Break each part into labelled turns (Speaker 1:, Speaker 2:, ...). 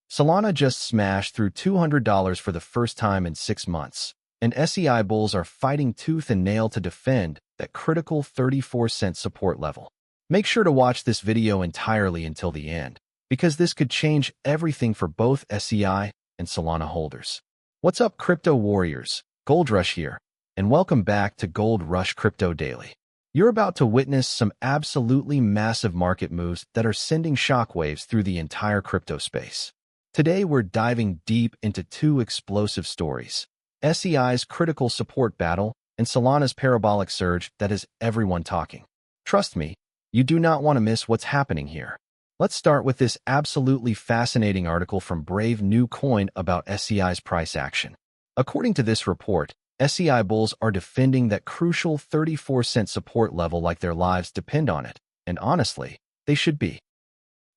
Speaker 1: Solana just smashed through $200 for the first time in 6 months, and SEI bulls are fighting tooth and nail to defend that critical 34-cent support level. Make sure to watch this video entirely until the end, because this could change everything for both SEI and Solana holders. What's up, crypto warriors? Goldrush here, and welcome back to Gold Rush Crypto Daily. You're about to witness some absolutely massive market moves that are sending shockwaves through the entire crypto space. Today, we're diving deep into two explosive stories: SEI's critical support battle and Solana's parabolic surge that has everyone talking. Trust me, you do not want to miss what's happening here. Let's start with this absolutely fascinating article from Brave New Coin about SEI's price action. According to this report, SEI bulls are defending that crucial 34-cent support level like their lives depend on it, and honestly, they should be.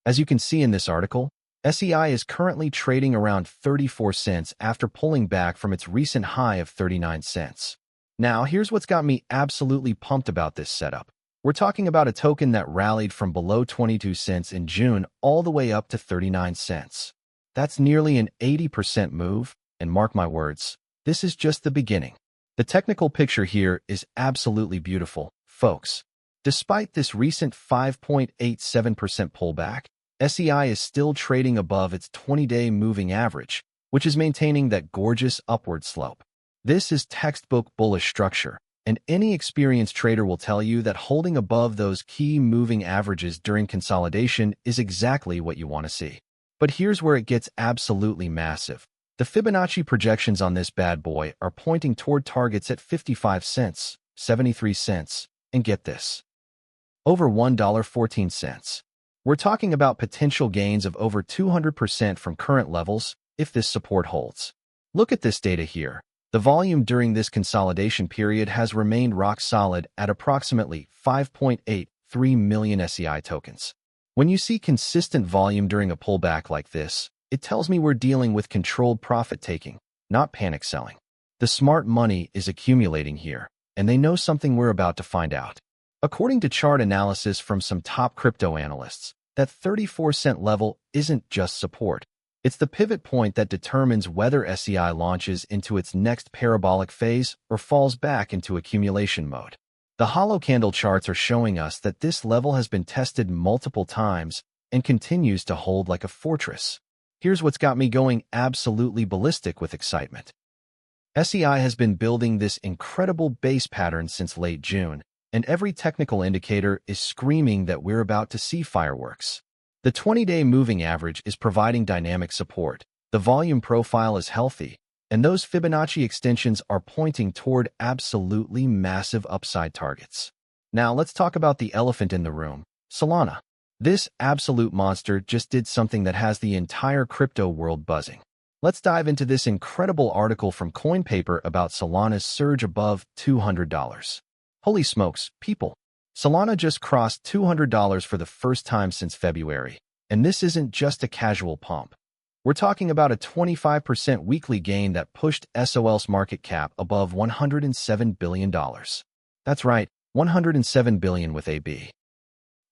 Speaker 1: As you can see in this article, SEI is currently trading around 34 cents after pulling back from its recent high of 39 cents. Now, here's what's got me absolutely pumped about this setup. We're talking about a token that rallied from below 22 cents in June all the way up to 39 cents. That's nearly an 80% move, and mark my words, this is just the beginning. The technical picture here is absolutely beautiful, folks. Despite this recent 5.87% pullback, SEI is still trading above its 20-day moving average, which is maintaining that gorgeous upward slope. This is textbook bullish structure, and any experienced trader will tell you that holding above those key moving averages during consolidation is exactly what you want to see. But here's where it gets absolutely massive. The Fibonacci projections on this bad boy are pointing toward targets at 55 cents, 73 cents, and get this, over $1.14. We're talking about potential gains of over 200% from current levels if this support holds. Look at this data here. The volume during this consolidation period has remained rock solid at approximately 5.83 million SEI tokens. When you see consistent volume during a pullback like this, it tells me we're dealing with controlled profit-taking, not panic selling. The smart money is accumulating here, and they know something we're about to find out. According to chart analysis from some top crypto analysts, that 34-cent level isn't just support. It's the pivot point that determines whether SEI launches into its next parabolic phase or falls back into accumulation mode. The hollow candle charts are showing us that this level has been tested multiple times and continues to hold like a fortress. Here's what's got me going absolutely ballistic with excitement. SEI has been building this incredible base pattern since late June, and every technical indicator is screaming that we're about to see fireworks. The 20-day moving average is providing dynamic support, the volume profile is healthy, and those Fibonacci extensions are pointing toward absolutely massive upside targets. Now let's talk about the elephant in the room, Solana. This absolute monster just did something that has the entire crypto world buzzing. Let's dive into this incredible article from CoinPaper about Solana's surge above $200. Holy smokes, people! Solana just crossed $200 for the first time since February, and this isn't just a casual pump. We're talking about a 25% weekly gain that pushed SOL's market cap above $107 billion. That's right, $107 billion with a B.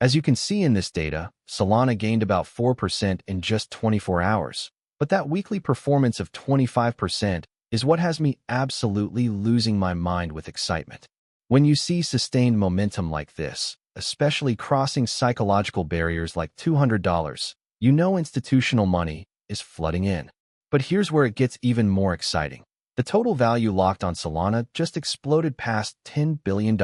Speaker 1: As you can see in this data, Solana gained about 4% in just 24 hours, but that weekly performance of 25% is what has me absolutely losing my mind with excitement. When you see sustained momentum like this, especially crossing psychological barriers like $200, you know institutional money is flooding in. But here's where it gets even more exciting. The total value locked on Solana just exploded past $10 billion.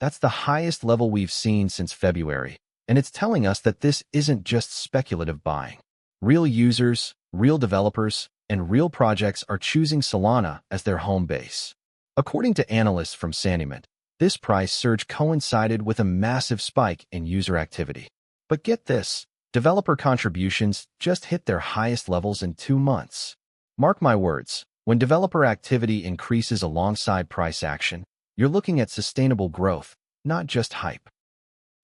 Speaker 1: That's the highest level we've seen since February, and it's telling us that this isn't just speculative buying. Real users, real developers, and real projects are choosing Solana as their home base. According to analysts from Sentiment, this price surge coincided with a massive spike in user activity. But get this, developer contributions just hit their highest levels in 2 months. Mark my words, when developer activity increases alongside price action, you're looking at sustainable growth, not just hype.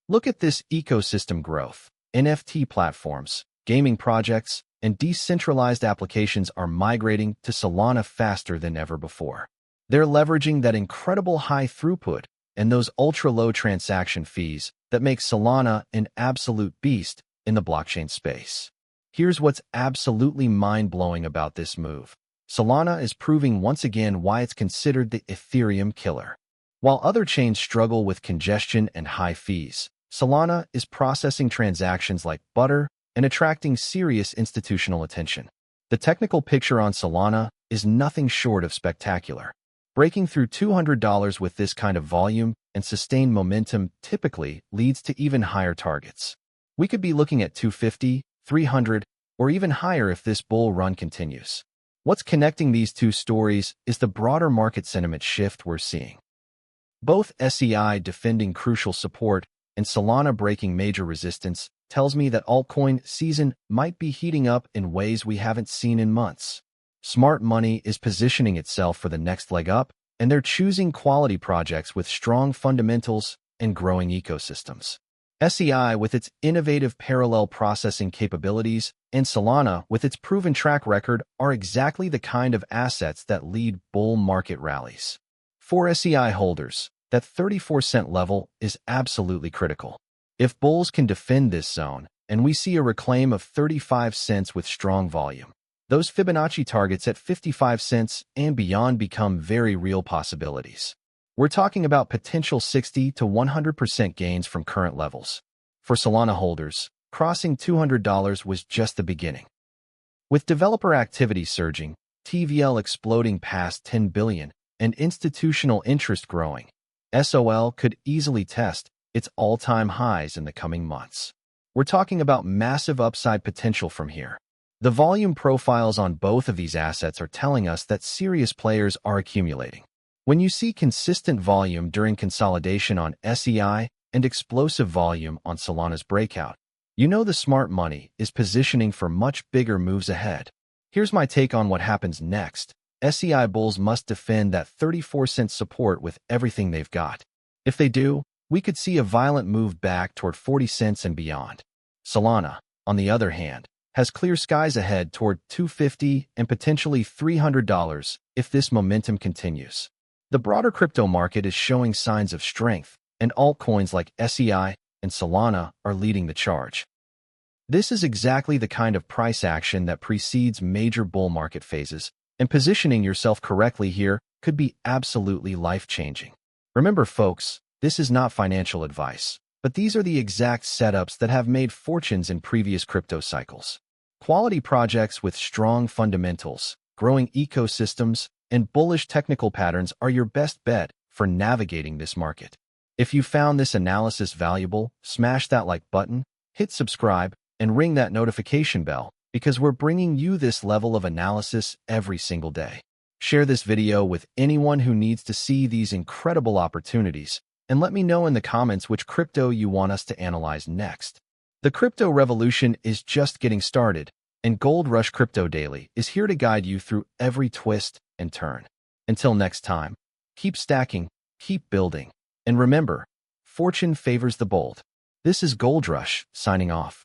Speaker 1: Look at this ecosystem growth. NFT platforms, gaming projects, and decentralized applications are migrating to Solana faster than ever before. They're leveraging that incredible high throughput and those ultra-low transaction fees that make Solana an absolute beast in the blockchain space. Here's what's absolutely mind-blowing about this move. Solana is proving once again why it's considered the Ethereum killer. While other chains struggle with congestion and high fees, Solana is processing transactions like butter and attracting serious institutional attention. The technical picture on Solana is nothing short of spectacular. Breaking through $200 with this kind of volume and sustained momentum typically leads to even higher targets. We could be looking at 250, 300, or even higher if this bull run continues. What's connecting these two stories is the broader market sentiment shift we're seeing. Both SEI defending crucial support and Solana breaking major resistance tells me that altcoin season might be heating up in ways we haven't seen in months. Smart money is positioning itself for the next leg up, and they're choosing quality projects with strong fundamentals and growing ecosystems. SEI with its innovative parallel processing capabilities and Solana with its proven track record are exactly the kind of assets that lead bull market rallies. For SEI holders, that 34-cent level is absolutely critical. If bulls can defend this zone, and we see a reclaim of 35 cents with strong volume, those Fibonacci targets at 55 cents and beyond become very real possibilities. We're talking about potential 60 to 100% gains from current levels. For Solana holders, crossing $200 was just the beginning. With developer activity surging, TVL exploding past 10 billion, and institutional interest growing, SOL could easily test its all-time highs in the coming months. We're talking about massive upside potential from here. The volume profiles on both of these assets are telling us that serious players are accumulating. When you see consistent volume during consolidation on SEI and explosive volume on Solana's breakout, you know the smart money is positioning for much bigger moves ahead. Here's my take on what happens next. SEI bulls must defend that 34-cent support with everything they've got. If they do, we could see a violent move back toward 40 cents and beyond. Solana, on the other hand, has clear skies ahead toward $250 and potentially $300 if this momentum continues. The broader crypto market is showing signs of strength, and altcoins like SEI and Solana are leading the charge. This is exactly the kind of price action that precedes major bull market phases, and positioning yourself correctly here could be absolutely life-changing. Remember, folks, this is not financial advice, but these are the exact setups that have made fortunes in previous crypto cycles. Quality projects with strong fundamentals, growing ecosystems, and bullish technical patterns are your best bet for navigating this market. If you found this analysis valuable, smash that like button, hit subscribe, and ring that notification bell, because we're bringing you this level of analysis every single day. Share this video with anyone who needs to see these incredible opportunities, and let me know in the comments which crypto you want us to analyze next. The crypto revolution is just getting started, and Gold Rush Crypto Daily is here to guide you through every twist and turn. Until next time, keep stacking, keep building, and remember, fortune favors the bold. This is Gold Rush, signing off.